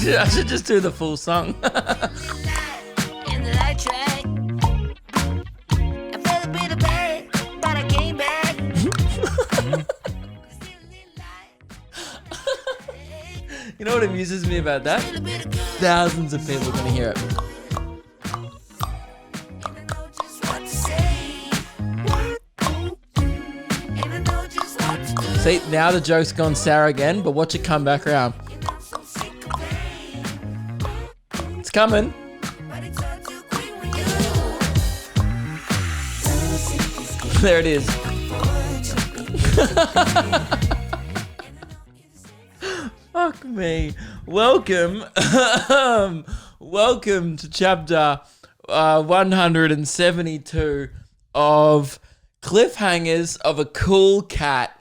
I should just do the full song. You know what amuses me about that? Thousands of people are going to hear it. See, now the joke's gone sour again, but watch it come back around. It's coming. There it is. Fuck me. Welcome. Welcome to chapter 172 of Cliffhangers of a Cool Cat.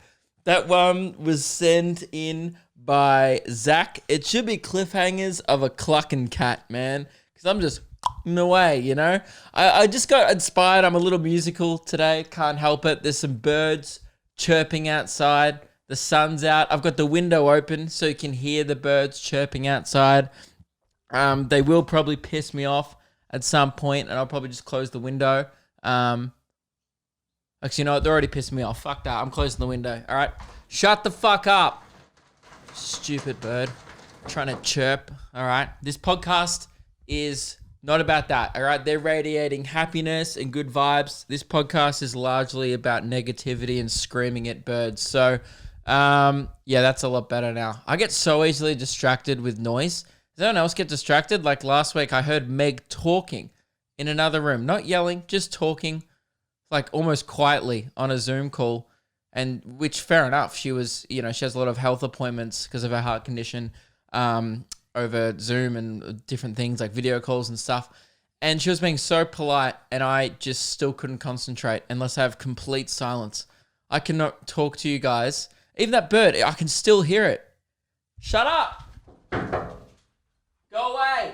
That one was sent in by Zach. It should be Cliffhangers of a Clucking Cat, man. Because I'm just in the way, you know? I just got inspired. I'm a little musical today. Can't help it. There's some birds chirping outside. The sun's out. I've got the window open so you can hear the birds chirping outside. They will probably piss me off at some point, and I'll probably just close the window. Actually, you know what? They're already pissing me off. Fuck that. I'm closing the window. All right? Shut the fuck up. Stupid bird. Trying to chirp. All right? This podcast is not about that. All right? They're radiating happiness and good vibes. This podcast is largely about negativity and screaming at birds. So, yeah, that's a lot better now. I get so easily distracted with noise. Does anyone else get distracted? Like last week, I heard Meg talking in another room. Not yelling, just talking. Like almost quietly on a Zoom call, and which fair enough. She was, you know, she has a lot of health appointments because of her heart condition over Zoom and different things like video calls and stuff. And she was being so polite, and I just still couldn't concentrate unless I have complete silence. I cannot talk to you guys. Even that bird, I can still hear it. Shut up! Go away!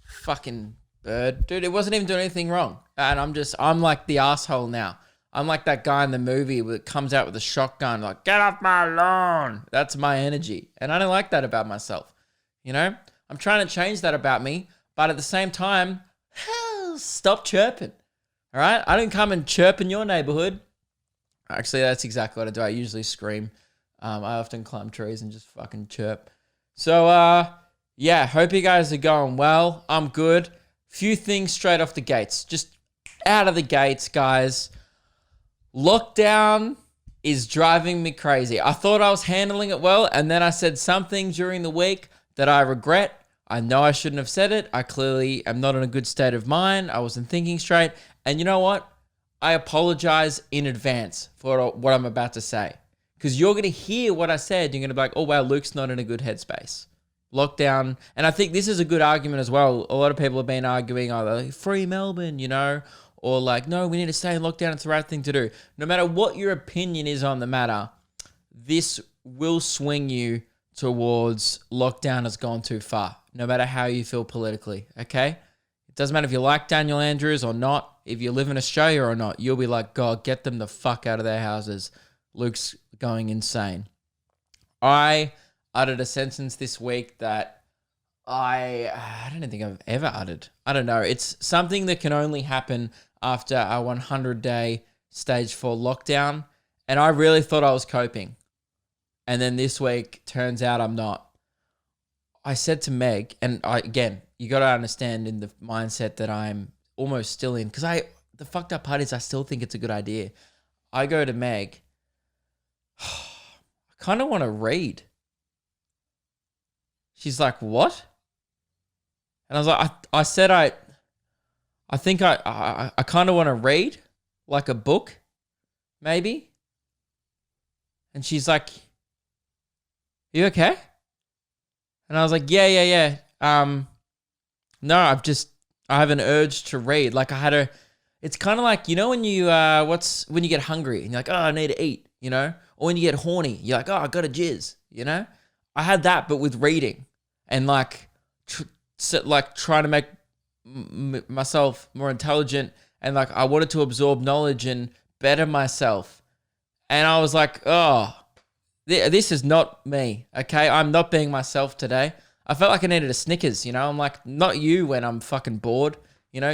Fucking bird. Dude, it wasn't even doing anything wrong. And I'm like the asshole now. I'm like that guy in the movie that comes out with a shotgun, like, get off my lawn. That's my energy. And I don't like that about myself. You know? I'm trying to change that about me, but at the same time, stop chirping. All right? I don't come and chirp in your neighborhood. Actually, that's exactly what I do. I usually scream. I often climb trees and just fucking chirp. So, yeah, hope you guys are going well. I'm good. Few things straight off the gates. Just out of the gates, guys. Lockdown is driving me crazy. I thought I was handling it well, and then I said something during the week that I regret. I know I shouldn't have said it. I clearly am not in a good state of mind. I wasn't thinking straight. And you know what? I apologize in advance for what I'm about to say. Because you're going to hear what I said. You're going to be like, oh, wow, Luke's not in a good headspace. Lockdown. And I think this is a good argument as well. A lot of people have been arguing either free Melbourne, you know, or like, no, we need to stay in lockdown. It's the right thing to do. No matter what your opinion is on the matter, this will swing you towards lockdown has gone too far, no matter how you feel politically, okay? It doesn't matter if you like Daniel Andrews or not, if you live in Australia or not, you'll be like, God, get them the fuck out of their houses. Luke's going insane. I uttered a sentence this week that I don't think I've ever uttered. I don't know. It's something that can only happen after a 100-day stage 4 lockdown. And I really thought I was coping. And then this week, turns out I'm not. I said to Meg, and again, you got to understand in the mindset that I'm almost still in, because the fucked up part is I still think it's a good idea. I go to Meg, I kind of want to read. She's like, what? And I was like, I said I think I kind of want to read, like a book, maybe. And she's like, you okay? And I was like, yeah. No, I have an urge to read. Like it's kind of like, you know, when you, when you get hungry and you're like, oh, I need to eat, you know? Or when you get horny, you're like, oh, I got to jizz, you know? I had that, but with reading and like trying to make myself more intelligent, and like I wanted to absorb knowledge and better myself. And I was like, oh, this is not me, okay? I'm not being myself today. I felt like I needed a Snickers, you know? I'm like, not you when I'm fucking bored, you know?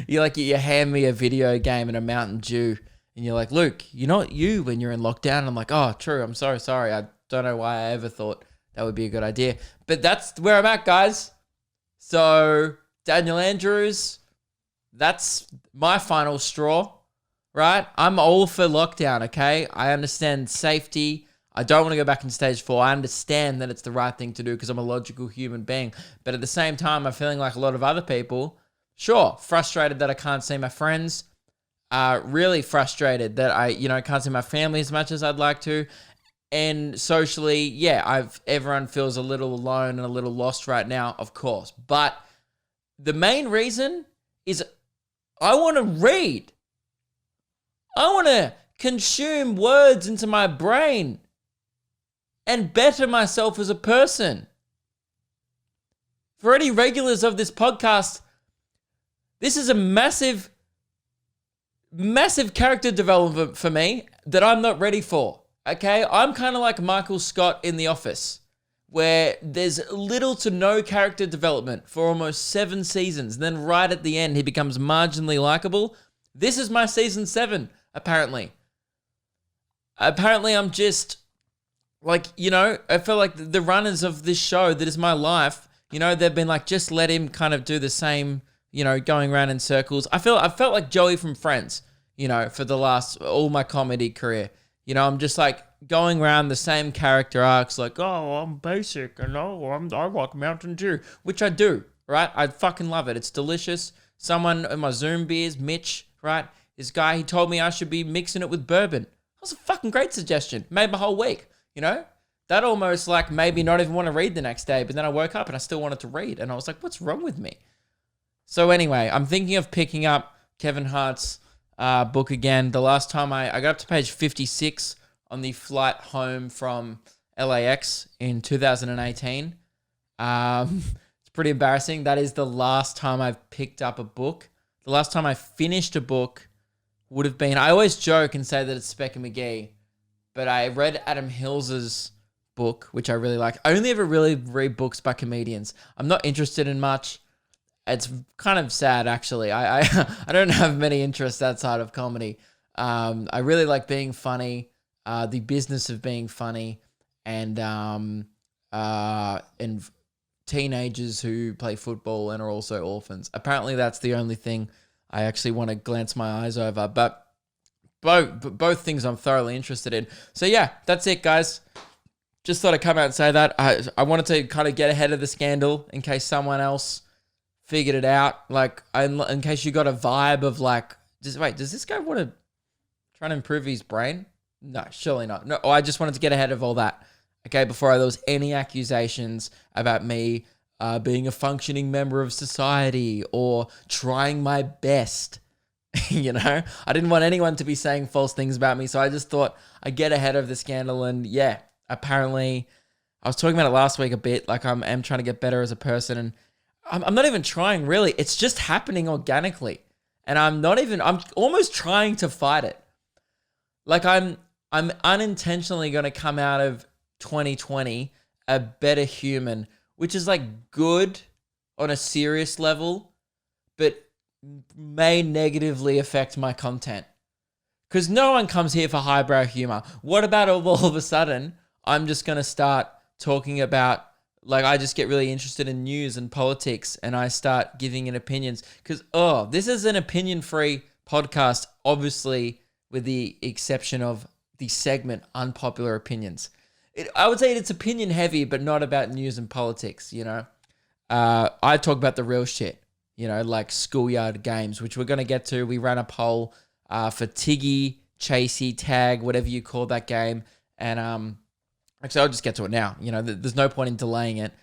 You hand me a video game and a Mountain Dew, and you're like, Luke, you're not you when you're in lockdown. And I'm like, oh, true. I'm so sorry. I don't know why I ever thought that would be a good idea. But that's where I'm at, guys. So, Daniel Andrews, that's my final straw, right? I'm all for lockdown, okay? I understand safety. I don't want to go back in stage 4. I understand that it's the right thing to do because I'm a logical human being. But at the same time, I'm feeling like a lot of other people. Sure, frustrated that I can't see my friends. Really frustrated that I can't see my family as much as I'd like to. And socially, yeah, everyone feels a little alone and a little lost right now, of course. But the main reason is I want to read. I want to consume words into my brain and better myself as a person. For any regulars of this podcast, this is a massive, massive character development for me that I'm not ready for, okay? I'm kind of like Michael Scott in The Office, where there's little to no character development for almost 7 seasons. And then right at the end, he becomes marginally likable. This is my season 7, apparently. Apparently, I'm just, like, I feel like the runners of this show that is my life, they've been like, just let him kind of do the same, going around in circles. I felt like Joey from Friends, for all my comedy career. I'm just like going around the same character arcs, like, oh, I'm basic, and I like Mountain Dew, which I do, right? I fucking love it. It's delicious. Someone in my Zoom beers, Mitch, right? This guy, he told me I should be mixing it with bourbon. That was a fucking great suggestion. Made my whole week, That almost like made me not even want to read the next day, but then I woke up and I still wanted to read, and I was like, what's wrong with me? So anyway, I'm thinking of picking up Kevin Hart's book again. The last time I got up to page 56 on the flight home from LAX in 2018. It's pretty embarrassing. That is the last time I've picked up a book. The last time I finished a book would have been, I always joke and say that it's Speck and McGee, but I read Adam Hills's book, which I really like. I only ever really read books by comedians. I'm not interested in much. It's kind of sad, actually. I don't have many interests outside of comedy. I really like being funny, the business of being funny, and teenagers who play football and are also orphans. Apparently, that's the only thing I actually want to glance my eyes over. But both things I'm thoroughly interested in. So yeah, that's it, guys. Just thought I'd come out and say that. I wanted to kind of get ahead of the scandal in case someone else figured it out. Like, in case you got a vibe of like, does this guy want to try to improve his brain? No, surely not. No, I just wanted to get ahead of all that. Okay, before there was any accusations about me being a functioning member of society or trying my best. I didn't want anyone to be saying false things about me, so I just thought I'd get ahead of the scandal. And yeah, apparently, I was talking about it last week a bit. Like, I'm trying to get better as a person, and I'm not even trying, really. It's just happening organically, and I'm almost trying to fight it. Like, I'm unintentionally going to come out of 2020 a better human, which is like good on a serious level, but may negatively affect my content. Because no one comes here for highbrow humor. What about all of a sudden, I'm just going to start talking about, like, I just get really interested in news and politics and I start giving it opinions. Because, this is an opinion-free podcast, obviously, with the exception of the segment Unpopular Opinions. I would say it's opinion heavy, but not about news and politics, I talk about the real shit, like schoolyard games, which we're going to get to. We ran a poll for Tiggy, Chasey, Tag, whatever you call that game. And actually, I'll just get to it now. There's no point in delaying it.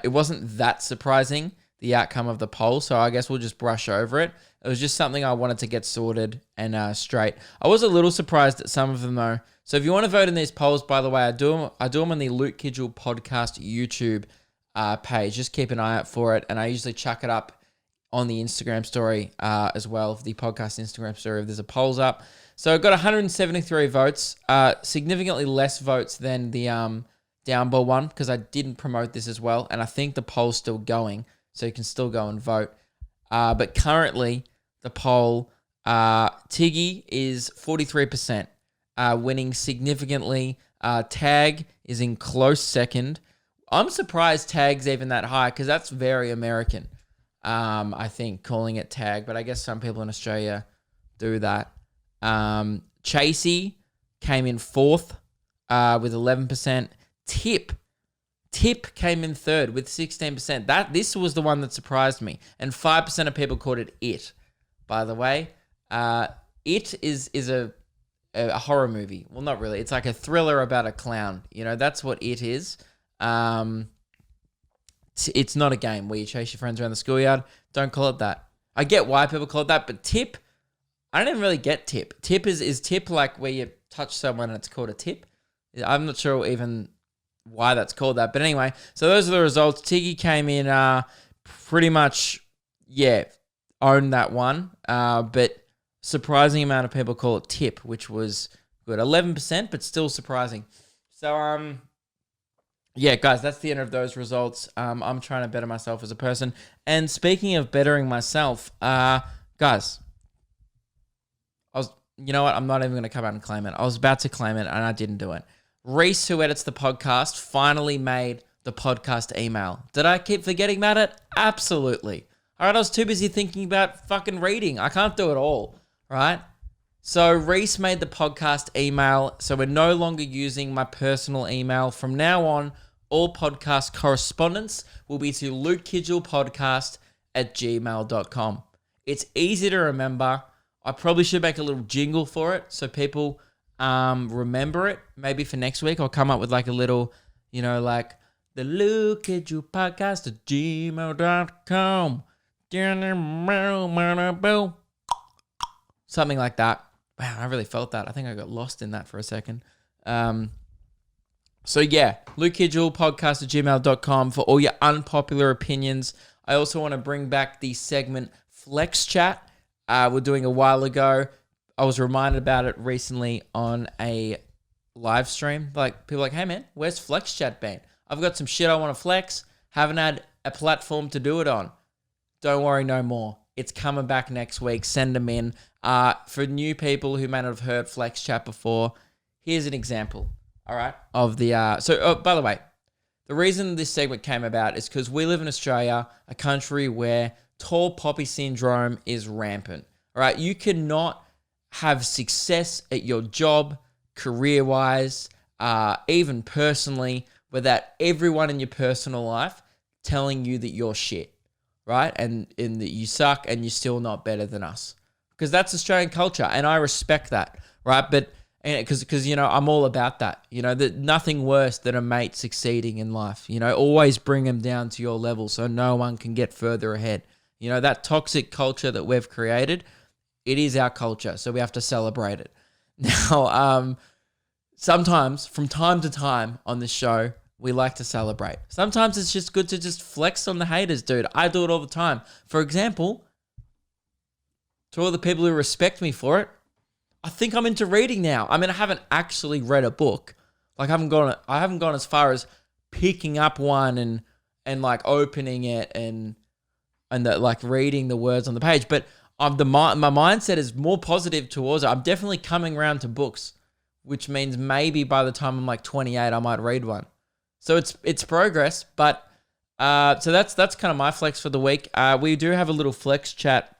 It wasn't that surprising, the outcome of the poll, so I guess we'll just brush over it. It was just something I wanted to get sorted and straight. I was a little surprised at some of them, though. So if you want to vote in these polls, by the way, I do them on the Luke Kidgell podcast YouTube page. Just keep an eye out for it, and I usually chuck it up on the Instagram story as well, the podcast Instagram story, if there's a polls up. So I got 173 votes, significantly less votes than the downball one because I didn't promote this as well. And I think the poll's still going, so you can still go and vote. But currently, the poll, Tiggy is 43%, winning significantly. Tag is in close second. I'm surprised Tag's even that high because that's very American, I think, calling it Tag. But I guess some people in Australia do that. Chasey came in fourth with 11%. Tip came in third with 16%. This was the one that surprised me. And 5% of people called it, by the way. It is a horror movie. Well, not really. It's like a thriller about a clown. You know, that's what it is. It's not a game where you chase your friends around the schoolyard. Don't call it that. I get why people call it that, but tip, I don't even really get tip. Tip is tip like where you touch someone and it's called a tip? I'm not sure even why that's called that. But anyway, so those are the results. Tiggy came in pretty much, owned that one. But surprising amount of people call it tip, which was good. 11%, but still surprising. So, guys, that's the end of those results. I'm trying to better myself as a person. And speaking of bettering myself, guys, you know what? I'm not even going to come out and claim it. I was about to claim it and I didn't do it. Reese, who edits the podcast, finally made the podcast email. Did I keep forgetting about it? Absolutely. All right, I was too busy thinking about fucking reading. I can't do it all, right? So Reese made the podcast email, so we're no longer using my personal email. From now on, all podcast correspondence will be to lukekidgellpodcast@gmail.com. It's easy to remember. I probably should make a little jingle for it so people remember it. Maybe for next week, I'll come up with like a little, like the lukekidgellpodcast@gmail.com. Something like that. Wow, I really felt that. I think I got lost in that for a second. lukekidgellpodcast@gmail.com for all your unpopular opinions. I also want to bring back the segment Flex Chat. We're doing a while ago. I was reminded about it recently on a live stream. Like, people are like, hey man, where's Flex Chat been? I've got some shit I want to flex. Haven't had a platform to do it on. Don't worry, no more. It's coming back next week. Send them in. For new people who may not have heard Flex Chat before, here's an example, all right, of the... by the way, the reason this segment came about is because we live in Australia, a country where tall poppy syndrome is rampant, all right? You cannot have success at your job, career-wise, even personally, without everyone in your personal life telling you that you're shit, right? And that you suck and you're still not better than us. Because that's Australian culture, and I respect that, right? But because I'm all about that. That nothing worse than a mate succeeding in life. Always bring them down to your level so no one can get further ahead. That toxic culture that we've created, it is our culture, so we have to celebrate it. Now, sometimes, from time to time on this show, we like to celebrate. Sometimes it's just good to just flex on the haters, dude. I do it all the time. For example, to all the people who respect me for it, I think I'm into reading now. I mean, I haven't actually read a book. Like, I haven't gone as far as picking up one and like opening it and like reading the words on the page. But my mindset is more positive towards it. I'm definitely coming around to books, which means maybe by the time I'm like 28, I might read one. So it's progress. But so that's kind of my flex for the week. We do have a little Flex Chat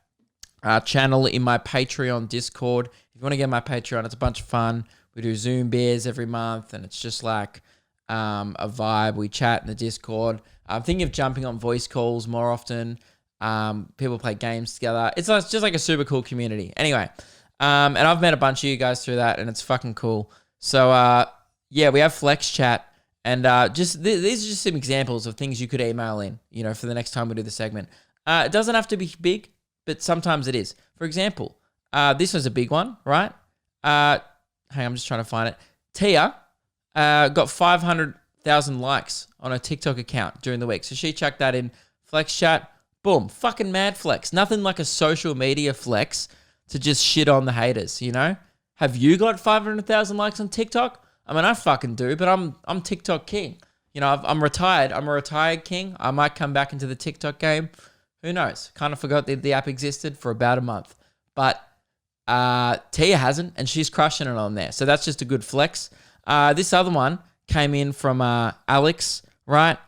channel in my Patreon Discord. If you want to get my Patreon, it's a bunch of fun. We do Zoom beers every month, and it's just like a vibe. We chat in the Discord. I'm thinking of jumping on voice calls more often. People play games together. It's just like a super cool community. Anyway, and I've met a bunch of you guys through that, and it's fucking cool. So, we have Flex Chat, and these are just some examples of things you could email in, for the next time we do the segment. It doesn't have to be big, but sometimes it is. For example, this was a big one, right? Hang on, I'm just trying to find it. Tia got 500,000 likes on her TikTok account during the week. So she chucked that in Flex Chat. Boom. Fucking mad flex. Nothing like a social media flex to just shit on the haters, Have you got 500,000 likes on TikTok? I mean, I fucking do, but I'm TikTok king. You know, I'm retired. I'm a retired king. I might come back into the TikTok game. Who knows? Kind of forgot that the app existed for about a month. But Tia hasn't, and she's crushing it on there. So that's just a good flex. This other one came in from Alex, right?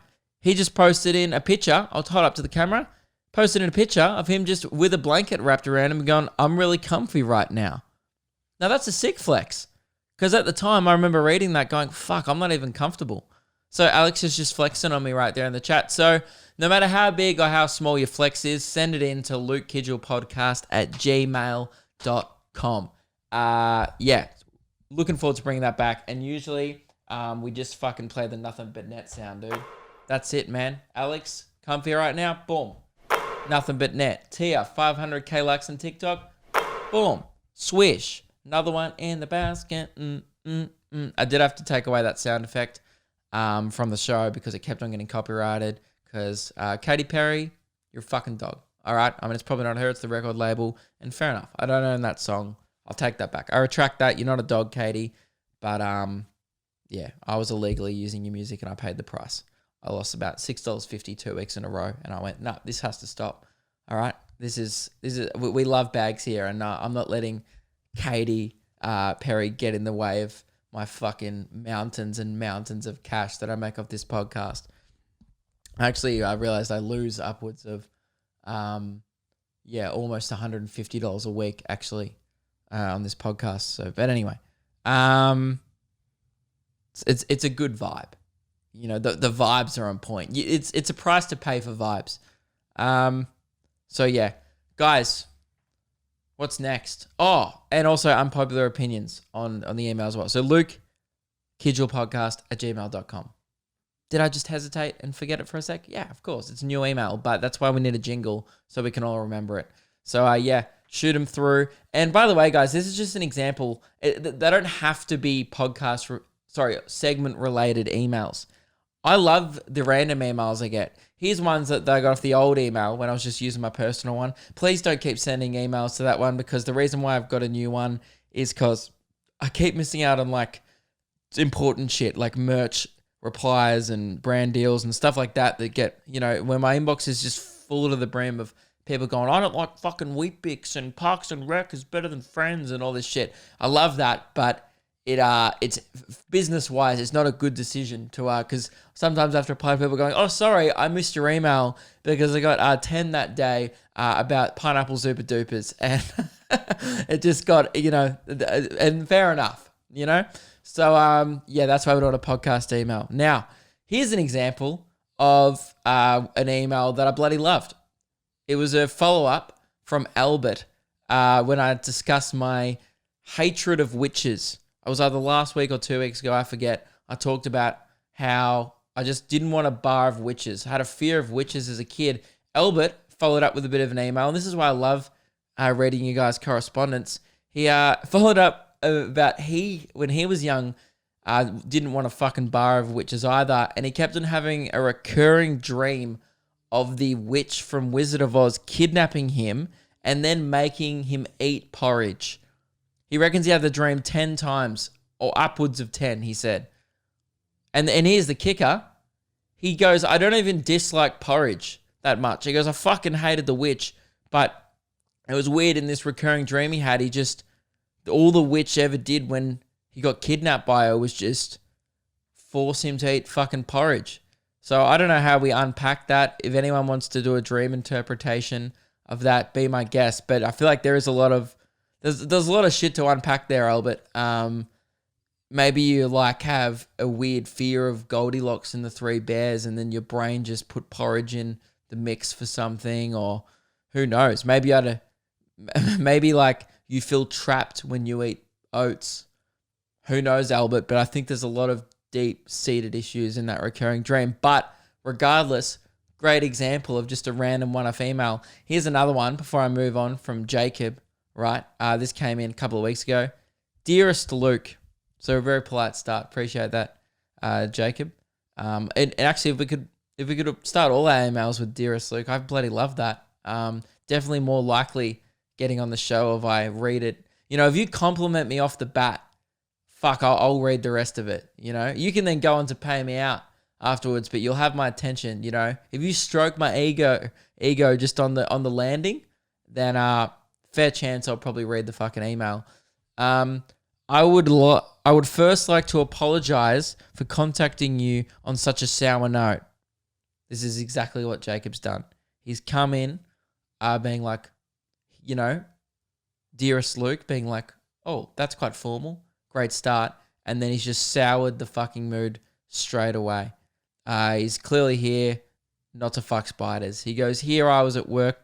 He just posted in a picture. I'll hold up to the camera. Posted in a picture of him just with a blanket wrapped around him and going, I'm really comfy right now. Now, that's a sick flex. Because at the time, I remember reading that going, fuck, I'm not even comfortable. So Alex is just flexing on me right there in the chat. So no matter how big or how small your flex is, send it in to lukekidgellpodcast@gmail.com. Yeah, looking forward to bringing that back. And usually we just fucking play the nothing but net sound, dude. That's it, man. Alex, comfy right now? Boom. Nothing but net. Tia, 500k likes on TikTok. Boom. Swish. Another one in the basket. I did have to take away that sound effect from the show because it kept on getting copyrighted. Because Katy Perry, you're a fucking dog. All right? I mean, it's probably not her. It's the record label. And fair enough. I don't own that song. I'll take that back. I retract that. You're not a dog, Katy. But, yeah, I was illegally using your music and I paid the price. I lost about $6.50 2 weeks in a row. And I went, no, this has to stop. All right? This is we love bags here. And I'm not letting Katy Perry get in the way of my fucking mountains and mountains of cash that I make off this podcast. Actually, I realized I lose upwards of, almost $150 a week actually on this podcast. So, but anyway, it's a good vibe. You know, the vibes are on point. It's a price to pay for vibes. So yeah, guys. What's next? Oh, and also Unpopular Opinions on the email as well. So Luke, kidgellpodcast@gmail.com. Did I just hesitate and forget it for a sec? Yeah, of course. It's a new email, but that's why we need a jingle so we can all remember it. So yeah, shoot them through. And by the way, guys, this is just an example. They don't have to be segment-related emails. I love the random emails I get. Here's ones that I got off the old email when I was just using my personal one. Please don't keep sending emails to that one because the reason why I've got a new one is because I keep missing out on like important shit like merch replies and brand deals and stuff like that get, you know, when my inbox is just full to the brim of people going, I don't like fucking Weet-Bix and Parks and Rec is better than Friends and all this shit. I love that, but it's business-wise, it's not a good decision to, because sometimes I have to reply to people going, oh, sorry, I missed your email because I got 10 that day about pineapple super dupers. And it just got, you know, and fair enough, you know? So, yeah, that's why we don't a podcast email. Now, here's an example of an email that I bloody loved. It was a follow-up from Albert when I discussed my hatred of witches. I was either last week or 2 weeks ago, I forget. I talked about how I just didn't want a bar of witches. I had a fear of witches as a kid. Albert followed up with a bit of an email, and this is why I love reading you guys' correspondence. He followed up about when he was young, didn't want a fucking bar of witches either, and he kept on having a recurring dream of the witch from Wizard of Oz kidnapping him and then making him eat porridge. He reckons he had the dream 10 times, or upwards of 10, he said. And here's the kicker. He goes, I don't even dislike porridge that much. He goes, I fucking hated the witch, but it was weird in this recurring dream he had. All the witch ever did when he got kidnapped by her was just force him to eat fucking porridge. So I don't know how we unpack that. If anyone wants to do a dream interpretation of that, be my guest. But I feel like there's a lot of shit to unpack there, Albert. Maybe you have a weird fear of Goldilocks and the Three Bears, and then your brain just put porridge in the mix for something, or who knows? Maybe you feel trapped when you eat oats. Who knows, Albert? But I think there's a lot of deep-seated issues in that recurring dream. But regardless, great example of just a random one-off email. Here's another one before I move on from Jacob. Right, this came in a couple of weeks ago. Dearest Luke, so a very polite start. Appreciate that, Jacob. And actually, if we could start all our emails with Dearest Luke, I bloody love that. Definitely more likely getting on the show if I read it. You know, if you compliment me off the bat, fuck, I'll read the rest of it. You know, you can then go on to pay me out afterwards, but you'll have my attention. You know, if you stroke my ego just on the landing, then fair chance I'll probably read the fucking email. I would first like to apologize for contacting you on such a sour note. This is exactly what Jacob's done. He's come in, being like, you know, dearest Luke, being like, oh, that's quite formal. Great start. And then he's just soured the fucking mood straight away. He's clearly here not to fuck spiders. He goes, Here I was at work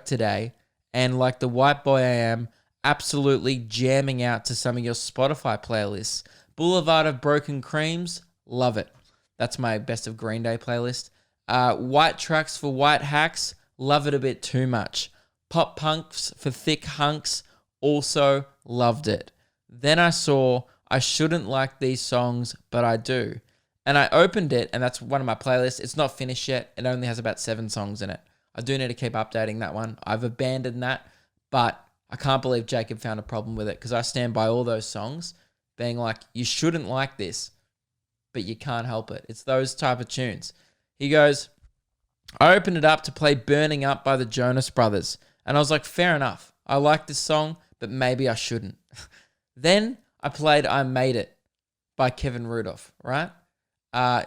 today, and like the white boy I am, absolutely jamming out to some of your Spotify playlists. Boulevard of Broken Creams, love it. That's my best of Green Day playlist. White tracks for white hacks, love it a bit too much. Pop punks for thick hunks, also loved it. Then I saw I shouldn't like these songs, but I do. And I opened it, and that's one of my playlists. It's not finished yet. It only has about 7 songs in it. I do need to keep updating that one. I've abandoned that, but I can't believe Jacob found a problem with it, because I stand by all those songs being like, you shouldn't like this, but you can't help it. It's those type of tunes. He goes, I opened it up to play Burning Up by the Jonas Brothers. And I was like, fair enough. I like this song, but maybe I shouldn't. Then I played I Made It by Kevin Rudolph, right?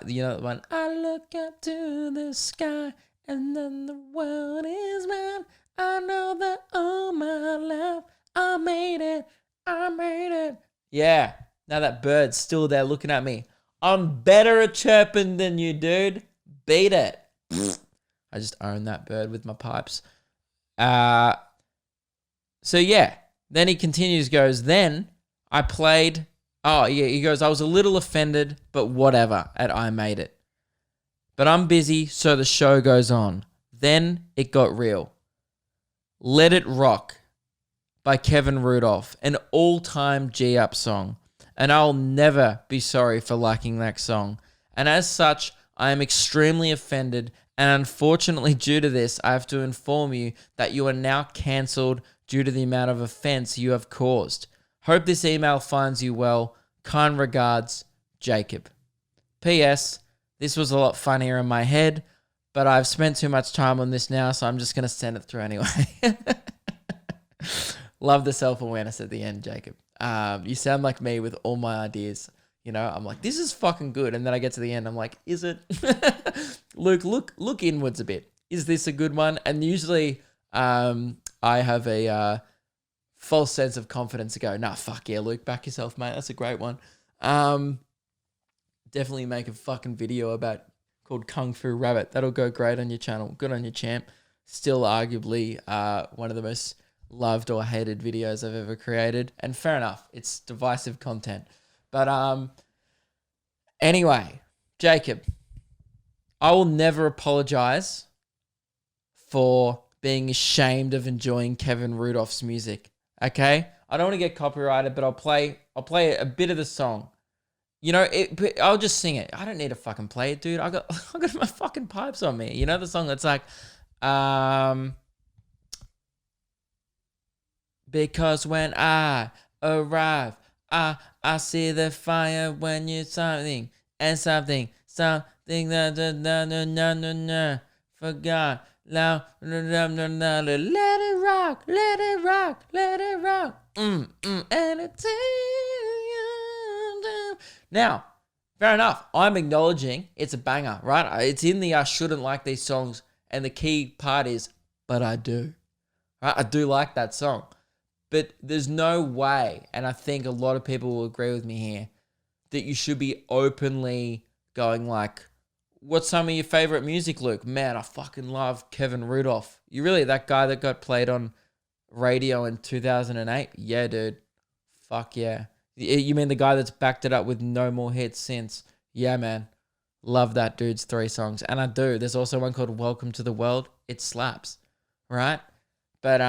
You know the one, I look up to the sky and then the world is mine. I know that all my life I made it. I made it. Yeah. Now that bird's still there looking at me. I'm better at chirping than you, dude. Beat it. I just own that bird with my pipes. So yeah. Then he continues, goes, then I played, he goes, I was a little offended, but whatever, at I Made It. But I'm busy, so the show goes on. Then it got real. Let It Rock by Kevin Rudolph, an all-time G-Up song. And I'll never be sorry for liking that song. And as such, I am extremely offended, and unfortunately due to this, I have to inform you that you are now cancelled due to the amount of offense you have caused. Hope this email finds you well. Kind regards, Jacob. P.S. This was a lot funnier in my head, but I've spent too much time on this now, so I'm just going to send it through anyway. Love the self-awareness at the end, Jacob. You sound like me with all my ideas. You know, I'm like, this is fucking good. And then I get to the end, I'm like, is it? Luke, look inwards a bit. Is this a good one? And usually I have a false sense of confidence to go, nah, fuck yeah, Luke, back yourself, mate. That's a great one. Definitely make a fucking video called Kung Fu Rabbit. That'll go great on your channel. Good on you, champ. Still arguably one of the most loved or hated videos I've ever created. And fair enough, it's divisive content. But anyway, Jacob, I will never apologize for being ashamed of enjoying Kevin Rudolph's music. Okay? I don't want to get copyrighted, but I'll play a bit of the song. You know, I'll just sing it. I don't need to fucking play it, dude. I got my fucking pipes on me. You know the song that's like, because when I arrive, I see the fire when you're something and something that forgot. Now, let it rock, let it rock, let it rock. And it's now, fair enough. I'm acknowledging it's a banger, right? It's in the I shouldn't like these songs, and the key part is, but I do. Right? I do like that song. But there's no way, and I think a lot of people will agree with me here, that you should be openly going like, what's some of your favorite music, Luke? Man, I fucking love Kevin Rudolph. You really that guy that got played on radio in 2008? Yeah, dude. Fuck yeah. You mean the guy that's backed it up with no more hits since? Yeah, man. Love that dude's 3 songs. And I do. There's also one called Welcome to the World. It slaps, right? But,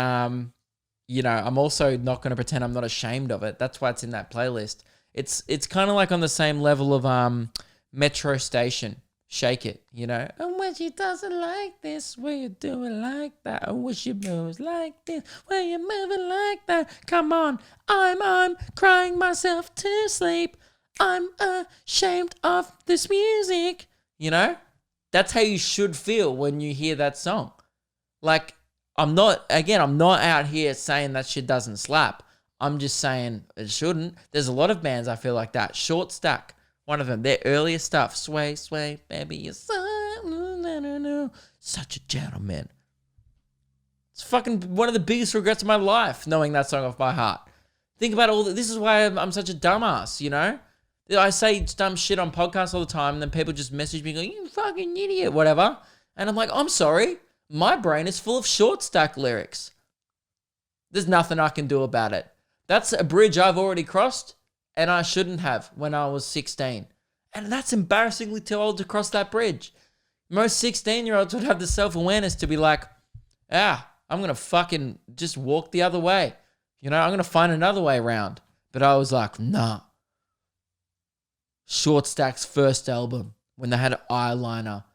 you know, I'm also not going to pretend I'm not ashamed of it. That's why it's in that playlist. It's kind of like on the same level of Metro Station. shake it, you know. And when she doesn't like this, when you do it like that. And when she moves like this, when you move it like that. Come on, I'm crying myself to sleep. I'm ashamed of this music. You know, that's how you should feel when you hear that song. Like, I'm not out here saying that shit doesn't slap. I'm just saying it shouldn't. There's a lot of bands I feel like that. Short Stack, one of them. Their earlier stuff. Sway, sway, baby, you're such a gentleman. It's fucking one of the biggest regrets of my life, knowing that song off by heart. Think about all that. This is why I'm such a dumbass, you know? I say dumb shit on podcasts all the time, and then people just message me going, you fucking idiot, whatever. And I'm like, I'm sorry. My brain is full of Short Stack lyrics. There's nothing I can do about it. That's a bridge I've already crossed, and I shouldn't have when I was 16. And that's embarrassingly too old to cross that bridge. Most 16-year-olds would have the self-awareness to be like, I'm going to fucking just walk the other way. You know, I'm going to find another way around. But I was like, nah. Short Stack's first album, when they had an eyeliner.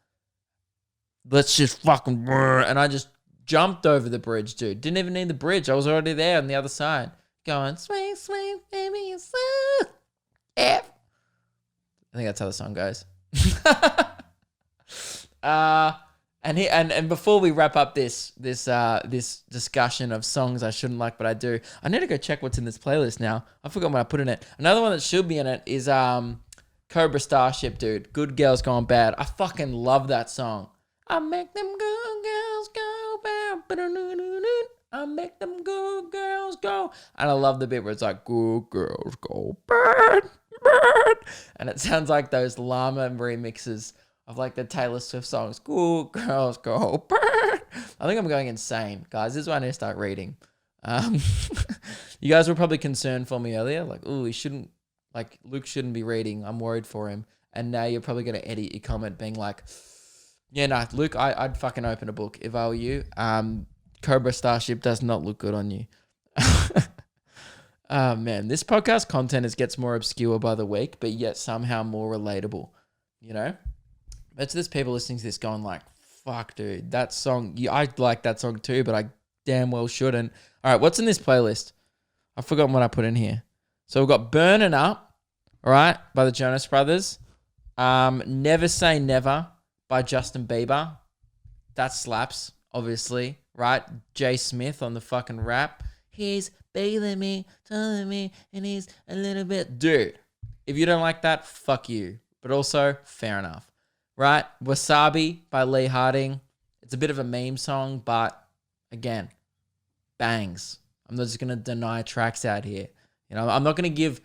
Let's just fucking... And I just jumped over the bridge, dude. Didn't even need the bridge. I was already there on the other side. Going, sweet, sweet, baby, you're so... I think that's how the song goes. And before we wrap up this discussion of songs I shouldn't like, but I do, I need to go check what's in this playlist now. I forgot what I put in it. Another one that should be in it is Cobra Starship, dude. Good Girls Gone Bad. I fucking love that song. I make them good girls go bad. I make them good girls go. And I love the bit where it's like, good girls go bad, bad. And it sounds like those Llama remixes of like the Taylor Swift songs. Good girls go bad. I think I'm going insane, guys. This is why I need to start reading. You guys were probably concerned for me earlier. Like, he shouldn't, like, Luke shouldn't be reading. I'm worried for him. And now you're probably going to edit your comment being like, yeah, no, Luke, I'd fucking open a book if I were you. Cobra Starship does not look good on you. Oh, man, this podcast content gets more obscure by the week, but yet somehow more relatable, you know? But there's people listening to this going like, fuck, dude, that song, I like that song too, but I damn well shouldn't. All right, what's in this playlist? I've forgotten what I put in here. So we've got Burnin' Up, all right, by the Jonas Brothers. Never Say Never by Justin Bieber. That slaps, obviously, right? Jay Smith on the fucking rap. He's bailing me, telling me, and he's a little bit... Dude, if you don't like that, fuck you. But also, fair enough. Right? Wasabi by Lee Harding. It's a bit of a meme song, but again, bangs. I'm not just going to deny tracks out here. You know, I'm not going to give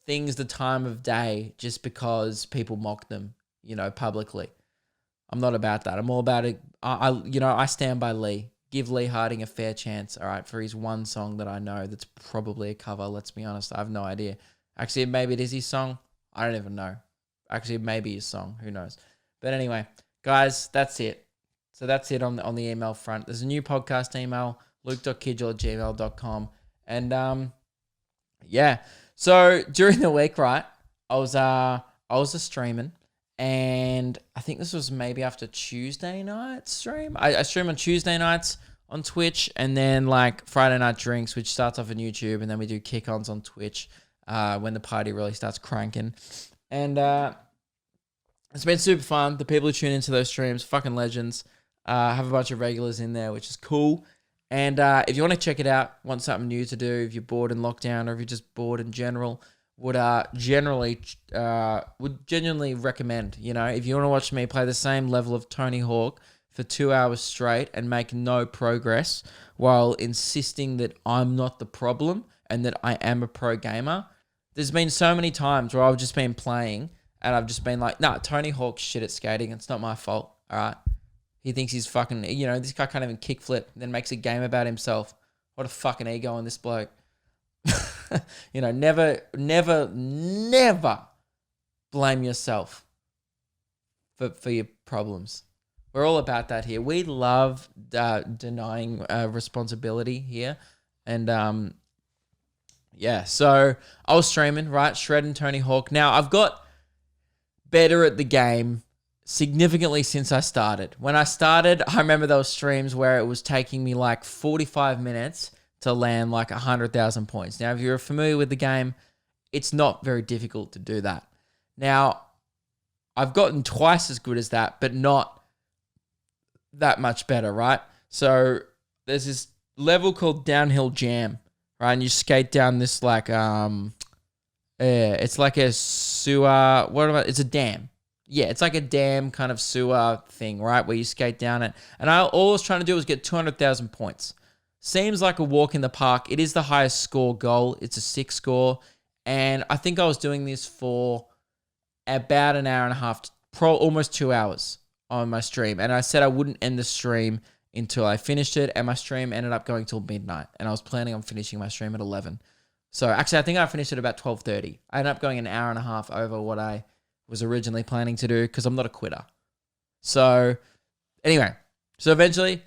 things the time of day just because people mock them, you know, publicly. I'm not about that. I'm all about it. I stand by Lee. Give Lee Harding a fair chance, all right, for his one song that I know that's probably a cover. Let's be honest. I have no idea. Actually, maybe it is his song. I don't even know. Actually, maybe his song. Who knows? But anyway, guys, that's it. So that's it on the email front. There's a new podcast email, luke.kidgell@gmail.com. And yeah. So during the week, right, I was just streaming, and I think this was maybe after Tuesday night stream. I stream on Tuesday nights on Twitch, and then like Friday Night Drinks, which starts off on YouTube, and then we do kick-ons on Twitch when the party really starts cranking. And it's been super fun. The people who tune into those streams, fucking legends. Have a bunch of regulars in there, which is cool. And if you want to check it out, want something new to do, if you're bored in lockdown or if you're just bored in general, would genuinely recommend, you know, if you want to watch me play the same level of Tony Hawk for 2 hours straight and make no progress while insisting that I'm not the problem and that I am a pro gamer. There's been so many times where I've just been playing and I've just been like, nah, Tony Hawk's shit at skating. It's not my fault, all right? He thinks he's fucking, you know, this guy can't even kickflip, then makes a game about himself. What a fucking ego on this bloke. You know, never blame yourself for your problems. We're all about that here. We love denying responsibility here. And yeah, so I was streaming, right? Shredding Tony Hawk. Now, I've got better at the game significantly since I started. When I started, I remember there were streams where it was taking me like 45 minutes to land like 100,000 points. Now, if you're familiar with the game, it's not very difficult to do that. Now, I've gotten twice as good as that, but not that much better, right? So there's this level called Downhill Jam, right? And you skate down this like, it's like a sewer, it's a dam. Yeah, it's like a dam kind of sewer thing, right? Where you skate down it. And all I was trying to do was get 200,000 points. Seems like a walk in the park. It is the highest score goal. It's a 6 score. And I think I was doing this for about an hour and a half, almost 2 hours on my stream. And I said I wouldn't end the stream until I finished it. And my stream ended up going till midnight. And I was planning on finishing my stream at 11. So actually, I think I finished at about 12:30. I ended up going an hour and a half over what I was originally planning to do because I'm not a quitter. So anyway, so eventually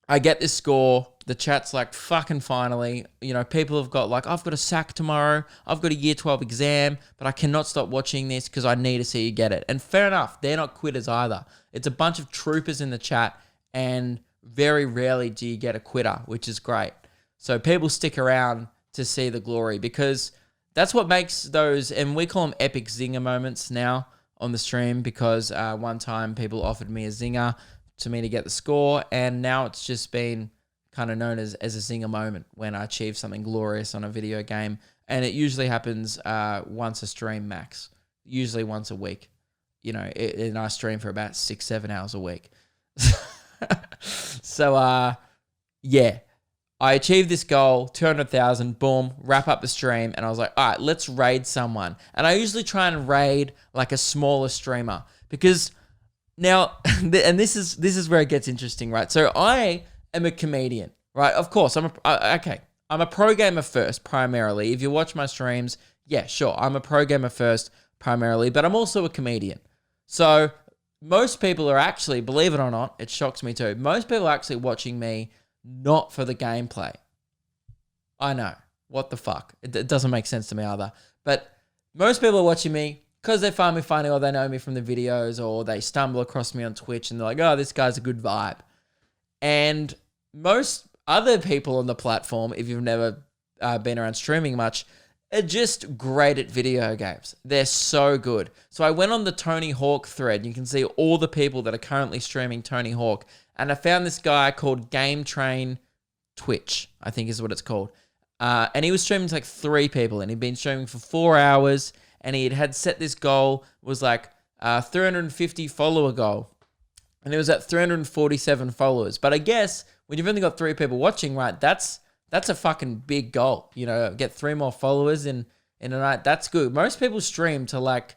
I get this score. The chat's like, fucking finally. You know, people have got like, I've got a sack tomorrow. I've got a year 12 exam, but I cannot stop watching this because I need to see you get it. And fair enough, they're not quitters either. It's a bunch of troopers in the chat, and very rarely do you get a quitter, which is great. So people stick around to see the glory because that's what makes those, and we call them epic zinger moments now on the stream because one time people offered me a zinger to me to get the score, and now it's just been kind of known as a zinger moment when I achieve something glorious on a video game, and it usually happens once a stream max, usually once a week. You know, and I stream for about 6-7 hours a week. So, yeah. I achieved this goal, 200,000, boom, wrap up the stream, and I was like, all right, let's raid someone. And I usually try and raid like a smaller streamer because now, and this is where it gets interesting, right? So I am a comedian, right? Of course, I'm a pro gamer first, primarily. If you watch my streams, yeah, sure, I'm a pro gamer first, primarily, but I'm also a comedian. So most people are actually, believe it or not, it shocks me too, most people are actually watching me not for the gameplay. I know. What the fuck? It doesn't make sense to me either. But most people are watching me because they find me funny or they know me from the videos or they stumble across me on Twitch and they're like, oh, this guy's a good vibe. And most other people on the platform, if you've never been around streaming much, are just great at video games. They're so good. So I went on the Tony Hawk thread. You can see all the people that are currently streaming Tony Hawk. And I found this guy called Game Train Twitch, I think is what it's called. And he was streaming to like 3 people, and he'd been streaming for 4 hours, and he had set this goal, was like 350 follower goal. And it was at 347 followers. But I guess when you've only got 3 people watching, right, that's a fucking big goal. You know, get 3 more followers in a night. That's good. Most people stream to like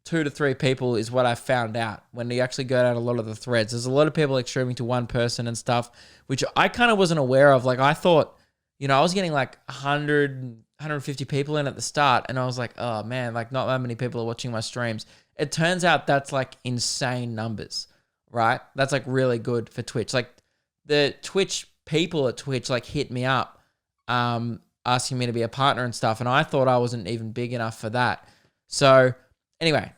2 to 3 people is what I found out when you actually go down a lot of the threads. There's a lot of people like streaming to 1 person and stuff, which I kind of wasn't aware of. Like I thought, you know, I was getting like 100, 150 people in at the start, and I was like, oh man, like not that many people are watching my streams. It turns out that's like insane numbers, right? That's like really good for Twitch. Like the Twitch people at Twitch like hit me up asking me to be a partner and stuff, and I thought I wasn't even big enough for that. So anyway,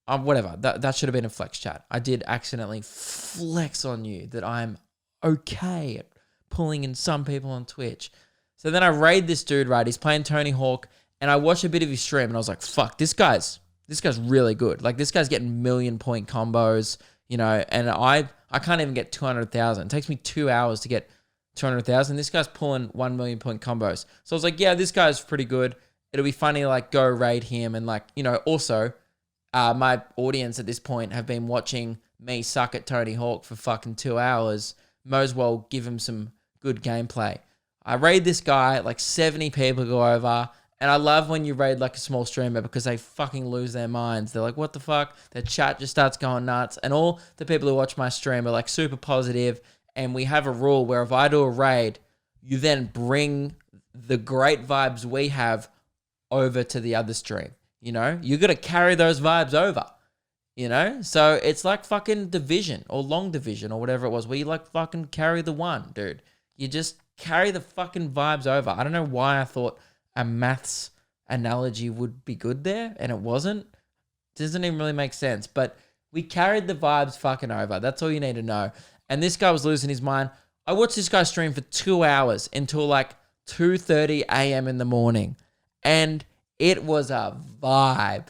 whatever. That should have been a flex chat. I did accidentally flex on you that I'm okay at pulling in some people on Twitch. So then I raid this dude, right? He's playing Tony Hawk, and I watched a bit of his stream, and I was like, fuck, this guy's really good. Like, this guy's getting million-point combos, you know, and I can't even get 200,000. It takes me 2 hours to get 200,000. This guy's pulling 1 million point combos. So I was like, yeah, this guy's pretty good. It'll be funny to, like, go raid him, and, like, you know, also my audience at this point have been watching me suck at Tony Hawk for fucking 2 hours. Might as well give him some good gameplay. I raid this guy, like 70 people go over, and I love when you raid like a small streamer because they fucking lose their minds. They're like, what the fuck? Their chat just starts going nuts, and all the people who watch my stream are like super positive, and we have a rule where if I do a raid, you then bring the great vibes we have over to the other stream. You know, you got to carry those vibes over, you know? So it's like fucking Division or Long Division or whatever it was, where you like fucking carry the one, dude. You just carry the fucking vibes over. I don't know why I thought a maths analogy would be good there, and it wasn't. It doesn't even really make sense. But We carried the vibes fucking over. That's all you need to know. And this guy was losing his mind. I watched this guy stream for 2 hours until like 2:30 a.m. in the morning. And it was a vibe.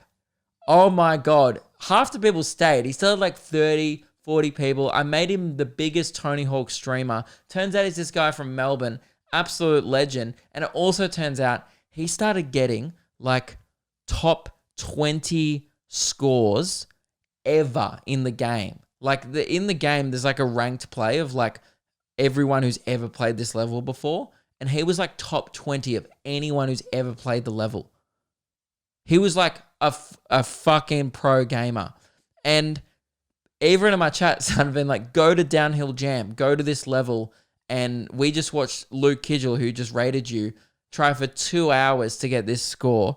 Oh my God. Half the people stayed. He still had like 30, 40 people. I made him the biggest Tony Hawk streamer. Turns out he's this guy from Melbourne. Absolute legend. And it also turns out he started getting like top 20 scores ever in the game. Like in the game, there's like a ranked play of like everyone who's ever played this level before. And he was like top 20 of anyone who's ever played the level. He was like a fucking pro gamer. And everyone in my chat started being like, go to Downhill Jam, go to this level. And we just watched Luke Kidgell, who just rated you, try for 2 hours to get this score.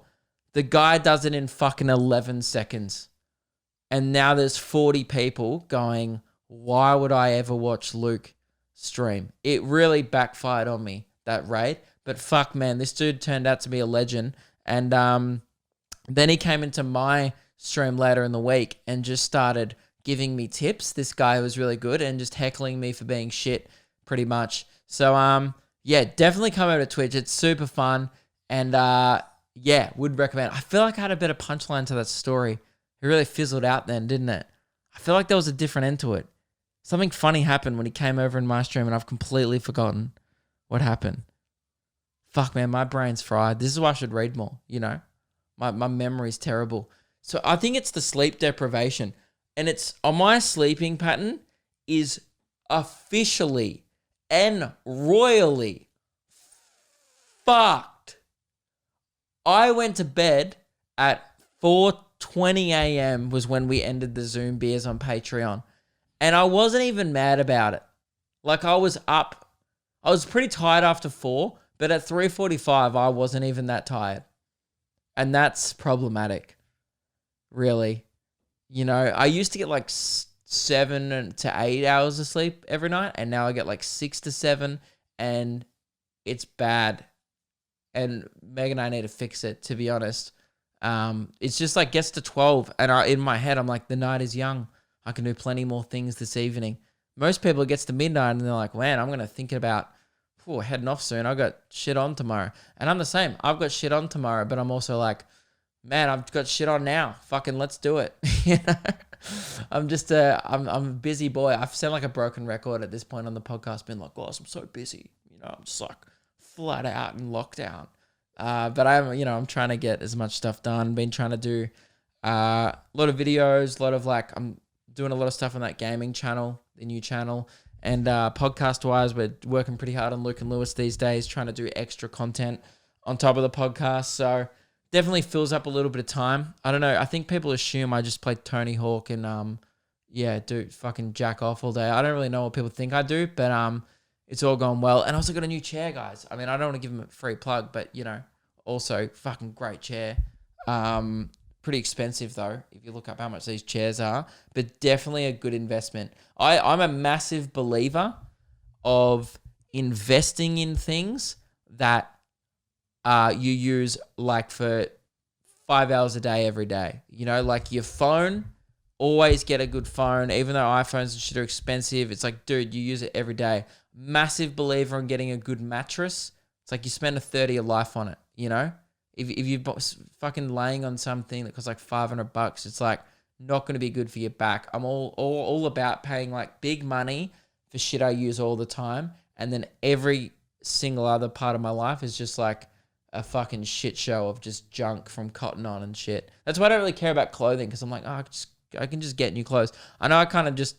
The guy does it in fucking 11 seconds. And now there's 40 people going, why would I ever watch Luke stream? It really backfired on me, that raid. But fuck, man, this dude turned out to be a legend. And then he came into my stream later in the week and just started giving me tips. This guy was really good and just heckling me for being shit pretty much. So, yeah, definitely come over to Twitch. It's super fun. And, yeah, would recommend. I feel like I had a better punchline to that story. It really fizzled out then, didn't it? I feel like there was a different end to it. Something funny happened when he came over in my stream and I've completely forgotten what happened. Fuck, man, my brain's fried. This is why I should read more, you know? My memory's terrible. So I think it's the sleep deprivation. And it's on my sleeping pattern is officially and royally fucked. I went to bed at 4:20 a.m. was when we ended the Zoom beers on Patreon. And I wasn't even mad about it. Like I was up. I was pretty tired after 4, but at 3:45 I wasn't even that tired. And that's problematic. Really. You know, I used to get like 7 to 8 hours of sleep every night, and now I get like 6 to 7, and it's bad. And Meg and I need to fix it, to be honest. It's just like gets to 12, and in my head, I'm like, the night is young. I can do plenty more things this evening. Most people, it gets to midnight, and they're like, man, I'm going to think about heading off soon. I got shit on tomorrow. And I'm the same. I've got shit on tomorrow, but I'm also like, man, I've got shit on now. Fucking let's do it. You know? I'm just I'm a busy boy. I sound like a broken record at this point on the podcast, being like, guys, I'm so busy. You know, I'm just like flat out in lockdown. But I'm trying to get as much stuff done. Been trying to do a lot of videos, I'm doing a lot of stuff on that gaming channel, the new channel. And podcast wise, we're working pretty hard on Luke and Lewis these days, trying to do extra content on top of the podcast. So definitely fills up a little bit of time. I don't know. I think people assume I just play Tony Hawk and do fucking jack off all day. I don't really know what people think I do, but it's all gone well. And I also got a new chair, guys. I mean, I don't want to give them a free plug, but also fucking great chair. Pretty expensive though, if you look up how much these chairs are, but definitely a good investment. I'm a massive believer of investing in things that you use like for 5 hours a day, every day. You know, like your phone, always get a good phone, even though iPhones and shit are expensive. It's like, dude, you use it every day. Massive believer in getting a good mattress. It's like you spend a third of your life on it, you know? If you're fucking laying on something that costs like $500, it's like not going to be good for your back. I'm all about paying like big money for shit I use all the time. And then every single other part of my life is just like a fucking shit show of just junk from Cotton On and shit. That's why I don't really care about clothing, because I'm like, I can just get new clothes. I know I kind of just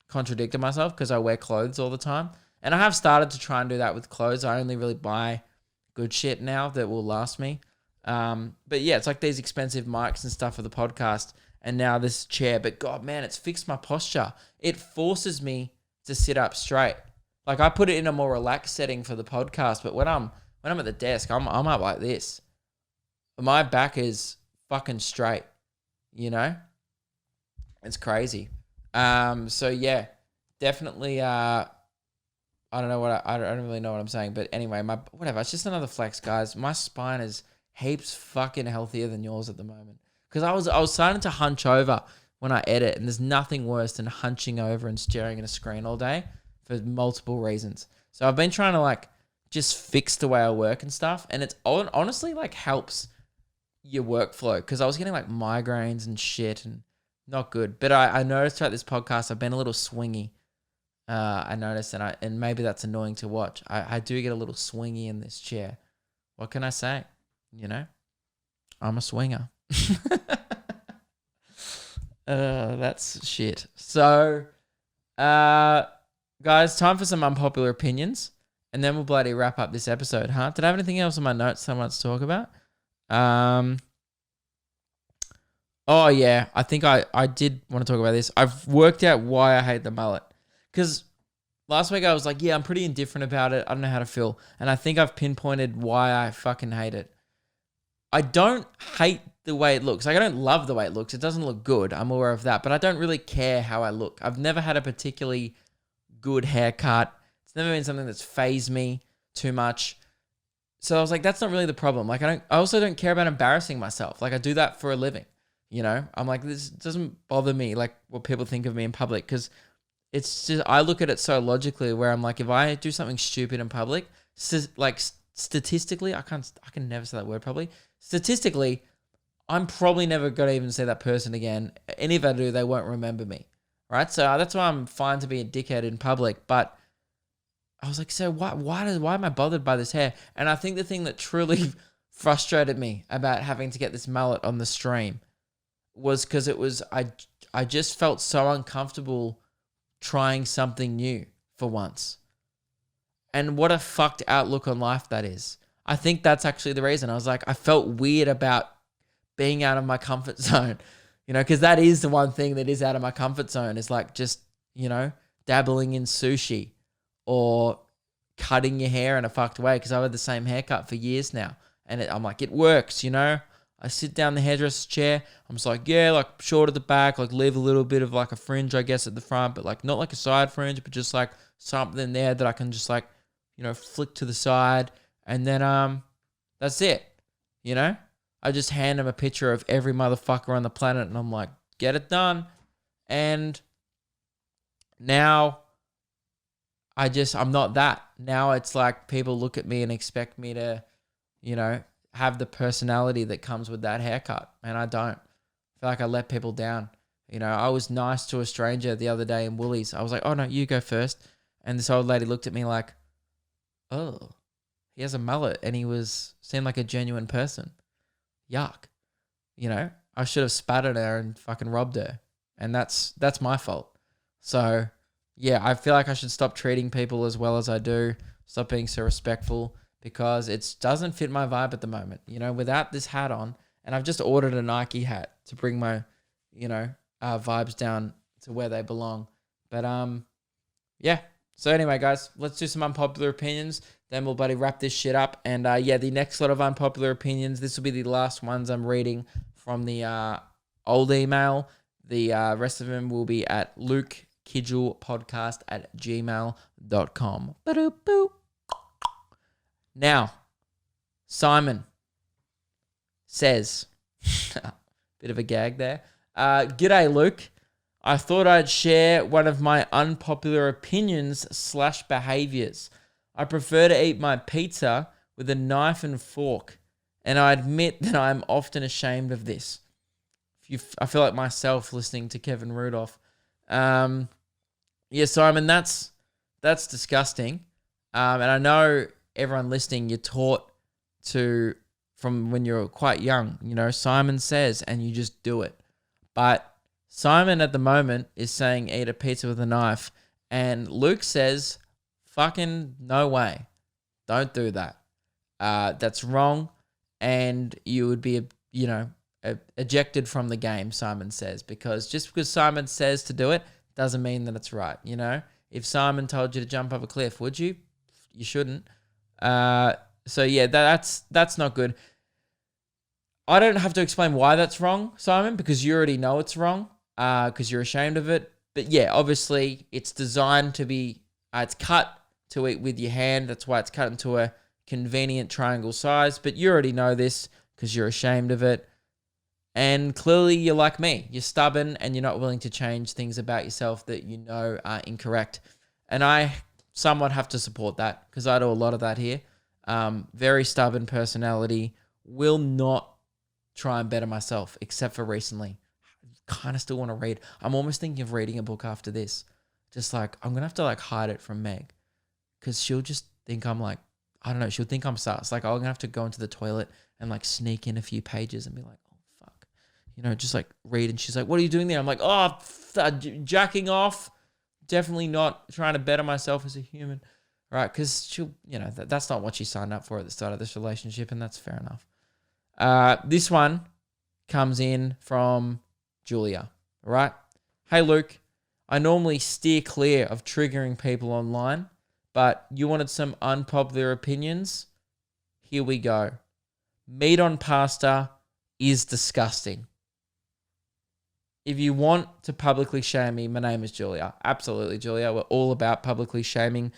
contradicted myself because I wear clothes all the time. And I have started to try and do that with clothes. I only really buy good shit now that will last me. But yeah, it's like these expensive mics and stuff for the podcast, and now this chair. But God, man, it's fixed my posture. It forces me to sit up straight. Like I put it in a more relaxed setting for the podcast, but when I'm at the desk, I'm up like this. My back is fucking straight. You know, it's crazy. So yeah, definitely. I don't know I don't really know what I'm saying, but anyway, whatever. It's just another flex, guys. My spine is heaps fucking healthier than yours at the moment, because I was starting to hunch over when I edit, and there's nothing worse than hunching over and staring at a screen all day for multiple reasons. So I've been trying to like just fix the way I work and stuff, and it's honestly like helps your workflow, because I was getting like migraines and shit and not good. But I noticed throughout this podcast I've been a little swingy. I noticed, and maybe that's annoying to watch. I do get a little swingy in this chair. What can I say? You know, I'm a swinger. That's shit. So, guys, time for some unpopular opinions, and then we'll bloody wrap up this episode, huh? Did I have anything else on my notes I want to talk about? Oh yeah, I think I did want to talk about this. I've worked out why I hate the mullet. Because last week I was like, yeah, I'm pretty indifferent about it. I don't know how to feel. And I think I've pinpointed why I fucking hate it. I don't hate the way it looks. Like, I don't love the way it looks. It doesn't look good. I'm aware of that. But I don't really care how I look. I've never had a particularly good haircut. It's never been something that's fazed me too much. So I was like, that's not really the problem. Like, I also don't care about embarrassing myself. Like, I do that for a living. You know, I'm like, this doesn't bother me, like what people think of me in public, because it's just, I look at it so logically where I'm like, if I do something stupid in public, like statistically, I can never say that word probably. Statistically, I'm probably never going to even see that person again. And if I do, they won't remember me, right? So that's why I'm fine to be a dickhead in public. But I was like, so why am I bothered by this hair? And I think the thing that truly frustrated me about having to get this mullet on the stream was because I just felt so uncomfortable trying something new for once. And what a fucked outlook on life that is. I think that's actually the reason. I was like, I felt weird about being out of my comfort zone, you know, because that is the one thing that is out of my comfort zone, is like just, you know, dabbling in sushi or cutting your hair in a fucked way, because I've had the same haircut for years now. And I'm like, it works, you know. I sit down in the hairdresser's chair. I'm just like, yeah, like short at the back, like leave a little bit of like a fringe, I guess, at the front, but like not like a side fringe, but just like something there that I can just like, you know, flick to the side. And then that's it. You know? I just hand him a picture of every motherfucker on the planet, and I'm like, get it done. And now I'm not that. Now it's like people look at me and expect me to, you know, have the personality that comes with that haircut, and I don't. I feel like I let people down. You know, I was nice to a stranger the other day in Woolies. I was like, oh no, you go first. And this old lady looked at me like, oh, he has a mullet and seemed like a genuine person. Yuck. You know, I should have spat at her and fucking robbed her. And that's my fault. So yeah, I feel like I should stop treating people as well as I do. Stop being so respectful, because it doesn't fit my vibe at the moment, you know, without this hat on. And I've just ordered a Nike hat to bring my, you know, vibes down to where they belong. But yeah. So anyway, guys, let's do some unpopular opinions. Then we'll bloody wrap this shit up. And yeah, the next lot of unpopular opinions, this will be the last ones I'm reading from the old email. The rest of them will be at lukekidgellpodcast@gmail.com. Ba-doop-boop. Now, Simon says, bit of a gag there. G'day, Luke. I thought I'd share one of my unpopular opinions / behaviours. I prefer to eat my pizza with a knife and fork, and I admit that I'm often ashamed of this. I feel like myself listening to Kevin Rudolph. Yeah, Simon, that's disgusting. And I know everyone listening, you're taught to, from when you're quite young, you know, Simon says, and you just do it. But Simon at the moment is saying eat a pizza with a knife, and Luke says, fucking no way. Don't do that. That's wrong, and you would be, you know, ejected from the game, Simon says, because just because Simon says to do it doesn't mean that it's right, you know? If Simon told you to jump off a cliff, would you? You shouldn't. So yeah, that's not good. I don't have to explain why that's wrong, Simon, because you already know it's wrong, because you're ashamed of it. But yeah, obviously it's designed to be, it's cut to eat with your hand. That's why it's cut into a convenient triangle size. But you already know this because you're ashamed of it. And clearly you're like me. You're stubborn and you're not willing to change things about yourself that you know are incorrect. And I somewhat have to support that because I do a lot of that here. Very stubborn personality. Will not try and better myself except for recently. Kind of still want to read. I'm almost thinking of reading a book after this. Just like, I'm going to have to like hide it from Meg because she'll just think I'm like, I don't know. She'll think I'm sus. Like, I'm going to have to go into the toilet and like sneak in a few pages and be like, oh, fuck. You know, just like read. And she's like, what are you doing there? I'm like, oh, jacking off. Definitely not trying to better myself as a human. Right? Because she'll, you know, that's not what she signed up for at the start of this relationship. And that's fair enough. This one comes in from Julia. All right. Hey, Luke. I normally steer clear of triggering people online, but you wanted some unpopular opinions? Here we go. Meat on pasta is disgusting. If you want to publicly shame me, my name is Julia. Absolutely, Julia. We're all about publicly shaming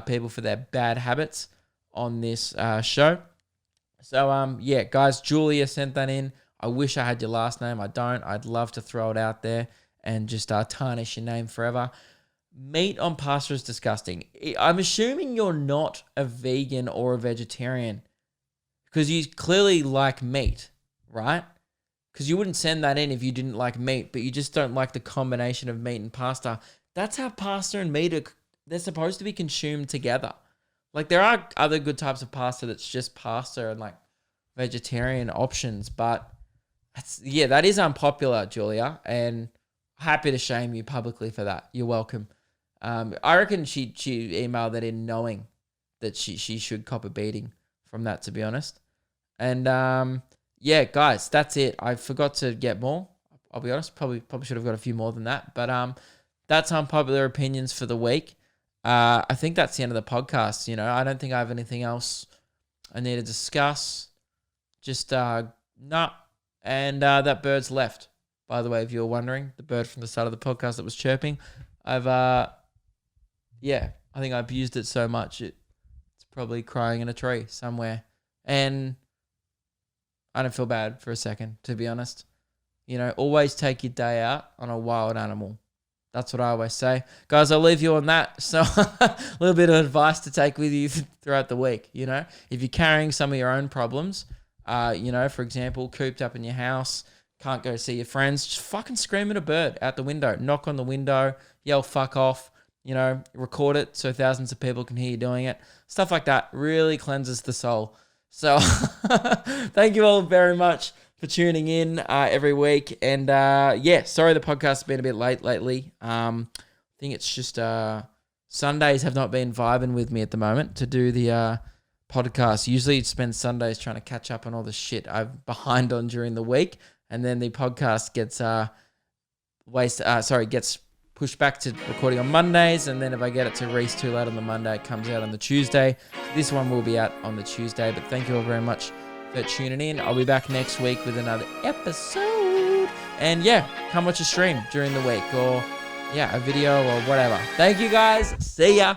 people for their bad habits on this show. So, yeah, guys, Julia sent that in. I wish I had your last name. I don't. I'd love to throw it out there and just tarnish your name forever. Meat on pasta is disgusting. I'm assuming you're not a vegan or a vegetarian because you clearly like meat, right? Because you wouldn't send that in if you didn't like meat, but you just don't like the combination of meat and pasta. That's how pasta and meat they're supposed to be consumed together. Like, there are other good types of pasta that's just pasta and like vegetarian options, but that is unpopular, Julia, and happy to shame you publicly for that. You're welcome. I reckon she emailed that in knowing that she should cop a beating from that, to be honest. And yeah, guys, that's it. I forgot to get more. I'll be honest, probably should have got a few more than that. But that's unpopular opinions for the week. I think that's the end of the podcast. You know, I don't think I have anything else I need to discuss. Just nah. And that bird's left. By the way, if you were wondering, the bird from the start of the podcast that was chirping, I think I abused it so much it's probably crying in a tree somewhere. And I don't feel bad for a second, to be honest. You know, always take your day out on a wild animal. That's what I always say. Guys, I'll leave you on that. So a little bit of advice to take with you throughout the week, you know. If you're carrying some of your own problems, you know, for example, cooped up in your house, can't go see your friends, just fucking scream at a bird out the window. Knock on the window, yell fuck off, you know, record it so thousands of people can hear you doing it. Stuff like that really cleanses the soul. So thank you all very much for tuning in every week. And sorry the podcast has been a bit late lately. I think it's just Sundays have not been vibing with me at the moment to do the podcast. Usually spend Sundays trying to catch up on all the shit I'm behind on during the week. And then the podcast gets gets pushed back to recording on Mondays. And then if I get it to Reese too late on the Monday, it comes out on the Tuesday. This one will be out on the Tuesday. But thank you all very much for tuning in. I'll be back next week with another episode. And yeah, come watch a stream during the week or a video or whatever. Thank you guys. See ya.